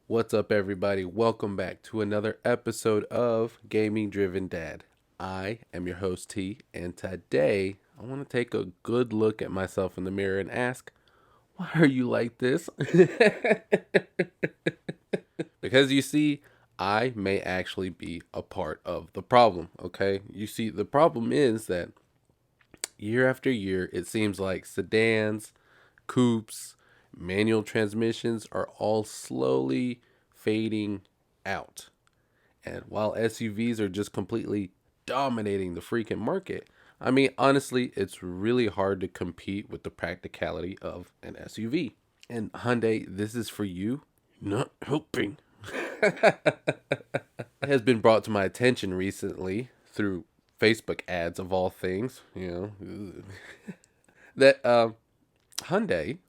What's up, everybody? Welcome back to another episode of Gaming Driven Dad. I am your host, T, and today I want to take a good look at myself in the mirror and ask, why are you like this? Because you see, I may actually be a part of the problem, okay? You see, the problem is that year after year, it seems like sedans, coupes, manual transmissions are all slowly fading out. And while SUVs are just completely dominating the freaking market, I mean, honestly, it's really hard to compete with the practicality of an SUV. And Hyundai, this is for you, not helping. Has been brought to my attention recently through Facebook ads of all things, that Hyundai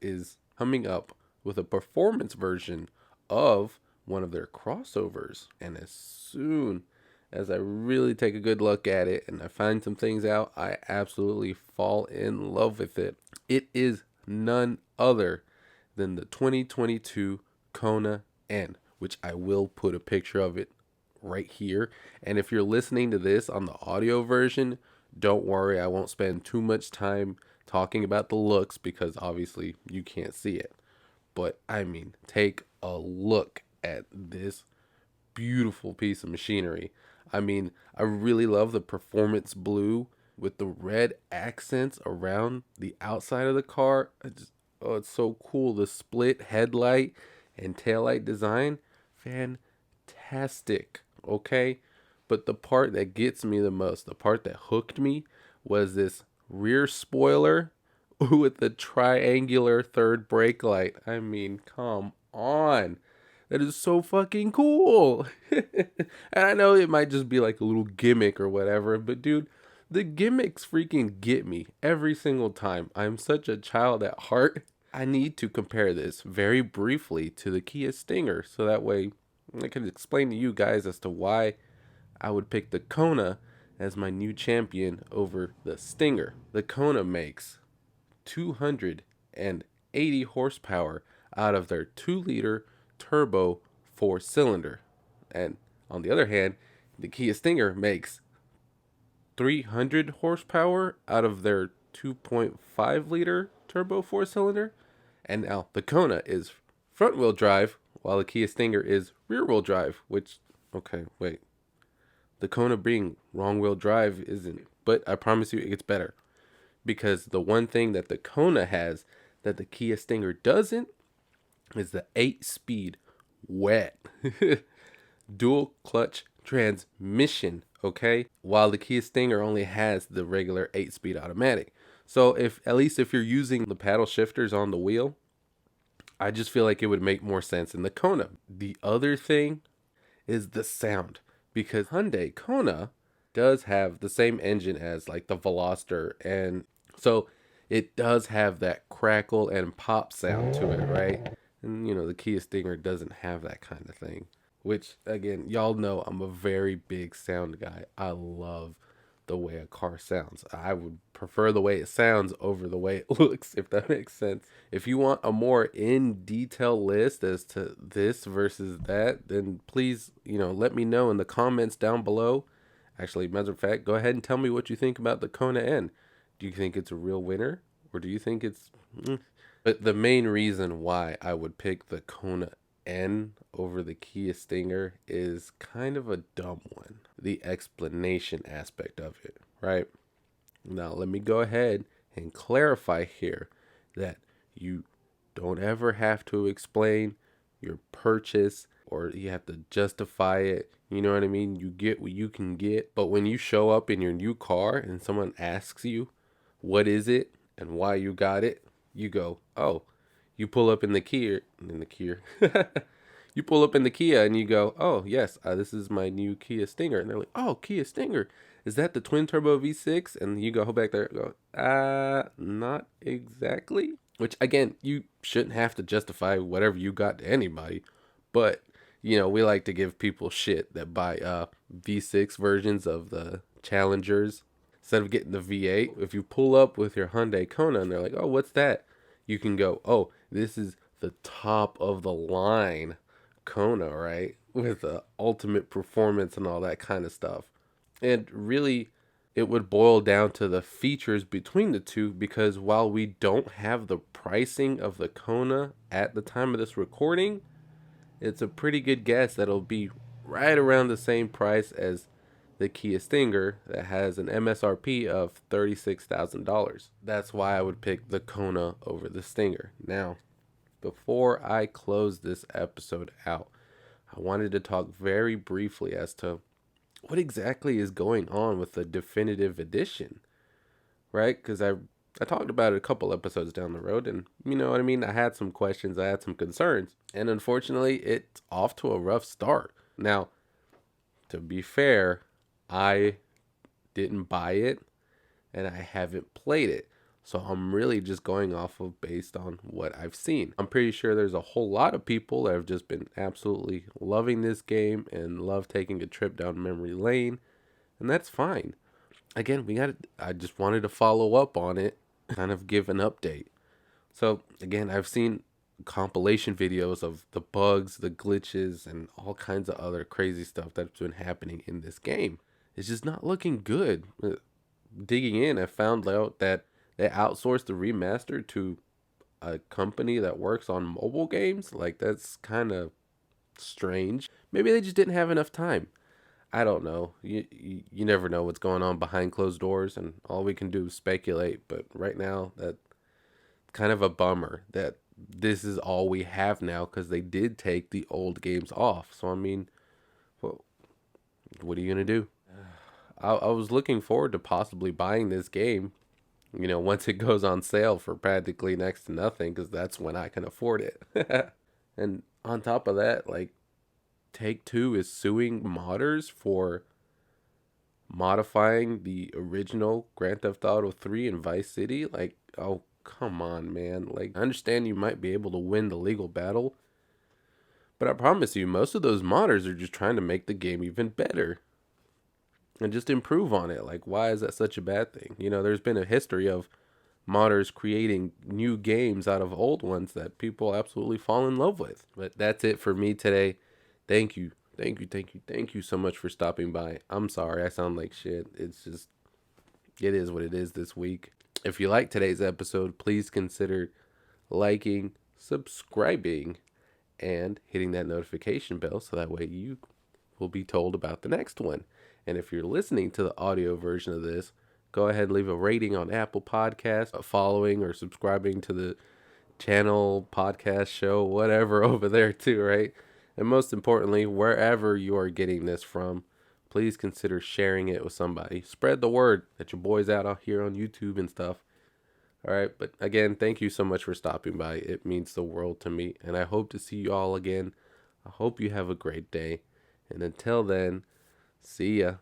is coming up with a performance version of one of their crossovers. And as soon as I really take a good look at it and I find some things out, I absolutely fall in love with it. It is none other than the 2022 Kona N, which I will put a picture of it right here. And if you're listening to this on the audio version, don't worry, I won't spend too much time talking about the looks because obviously you can't see it. But I mean, take a look at this beautiful piece of machinery. I mean, I really love the performance blue with the red accents around the outside of the car. It's so cool. The split headlight and taillight design, fantastic. Okay, but the part that gets me the most, the part that hooked me, was this rear spoiler with the triangular third brake light. I mean, come on. That is so fucking cool. And I know it might just be like a little gimmick or whatever, but dude, the gimmicks freaking get me every single time. I'm such a child at heart. I need to compare this very briefly to the Kia Stinger so that way I can explain to you guys as to why I would pick the Kona as my new champion over the Stinger. The Kona makes 280 horsepower out of their 2-liter turbo 4-cylinder. And on the other hand, the Kia Stinger makes 300 horsepower out of their 2.5-liter turbo 4-cylinder. And now the Kona is front-wheel drive while the Kia Stinger is rear-wheel drive, which, okay, wait. The Kona being wrong-wheel drive isn't, but I promise you it gets better. Because the one thing that the Kona has that the Kia Stinger doesn't is the 8-speed wet dual clutch transmission, okay? While the Kia Stinger only has the regular 8-speed automatic. So at least if you're using the paddle shifters on the wheel, I just feel like it would make more sense in the Kona. The other thing is the sound, because Hyundai Kona does have the same engine as like the Veloster, and so it does have that crackle and pop sound to it, right? And the Kia Stinger doesn't have that kind of thing, which again, y'all know I'm a very big sound guy. I love the way a car sounds. I would prefer the way it sounds over the way it looks, if that makes sense. If you want a more in detail list as to this versus that, then please, let me know in the comments down below. Actually, matter of fact, go ahead and tell me what you think about the Kona N. Do you think it's a real winner, or do you think it's... But the main reason why I would pick the Kona N over the Kia Stinger is kind of a dumb one. The explanation aspect of it, right? Now, let me go ahead and clarify here that you don't ever have to explain your purchase or you have to justify it. You know what I mean? You get what you can get. But when you show up in your new car and someone asks you, what is it and why you got it? You go, oh, you pull up in the Kia, you pull up in the Kia and you go, oh, yes, this is my new Kia Stinger. And they're like, oh, Kia Stinger. Is that the twin turbo V6? And you go back there and go, not exactly. Which, again, you shouldn't have to justify whatever you got to anybody. But, we like to give people shit that buy V6 versions of the Challengers. Instead of getting the V8, if you pull up with your Hyundai Kona and they're like, oh, what's that? You can go, oh, this is the top of the line Kona, right? With the ultimate performance and all that kind of stuff. And really, it would boil down to the features between the two, because while we don't have the pricing of the Kona at the time of this recording, it's a pretty good guess that it'll be right around the same price as the Kia Stinger that has an MSRP of $36,000. That's why I would pick the Kona over the Stinger. Now, before I close this episode out, I wanted to talk very briefly as to what exactly is going on with the definitive edition, right? Because I talked about it a couple episodes down the road, and you know what I mean? I had some questions, I had some concerns, and unfortunately, it's off to a rough start. Now, to be fair, I didn't buy it, and I haven't played it. So I'm really just going off of based on what I've seen. I'm pretty sure there's a whole lot of people that have just been absolutely loving this game and love taking a trip down memory lane, and that's fine. Again, I just wanted to follow up on it, kind of give an update. So again, I've seen compilation videos of the bugs, the glitches, and all kinds of other crazy stuff that's been happening in this game. It's just not looking good. Digging in, I found out that they outsourced the remaster to a company that works on mobile games. Like, that's kind of strange. Maybe they just didn't have enough time. I don't know. You never know what's going on behind closed doors, and all we can do is speculate. But right now, that's kind of a bummer that this is all we have now, because they did take the old games off. So I mean, well, what are you gonna do? I was looking forward to possibly buying this game, once it goes on sale for practically next to nothing, because that's when I can afford it. And on top of that, like, Take Two is suing modders for modifying the original Grand Theft Auto 3 and Vice City. Like, oh, come on, man. Like, I understand you might be able to win the legal battle, but I promise you, most of those modders are just trying to make the game even better and just improve on it. Like, why is that such a bad thing? There's been a history of modders creating new games out of old ones that people absolutely fall in love with. But that's it for me today. Thank you. Thank you so much for stopping by. I'm sorry I sound like shit. It's just, it is what it is this week. If you like today's episode, please consider liking, subscribing, and hitting that notification bell so that way you will be told about the next one. And if you're listening to the audio version of this, go ahead and leave a rating on Apple Podcasts, following or subscribing to the channel, podcast show, whatever over there too, right? And most importantly, wherever you are getting this from, please consider sharing it with somebody. Spread the word that your boy's out here on YouTube and stuff. All right, but again, thank you so much for stopping by. It means the world to me, and I hope to see you all again. I hope you have a great day. And until then, see ya.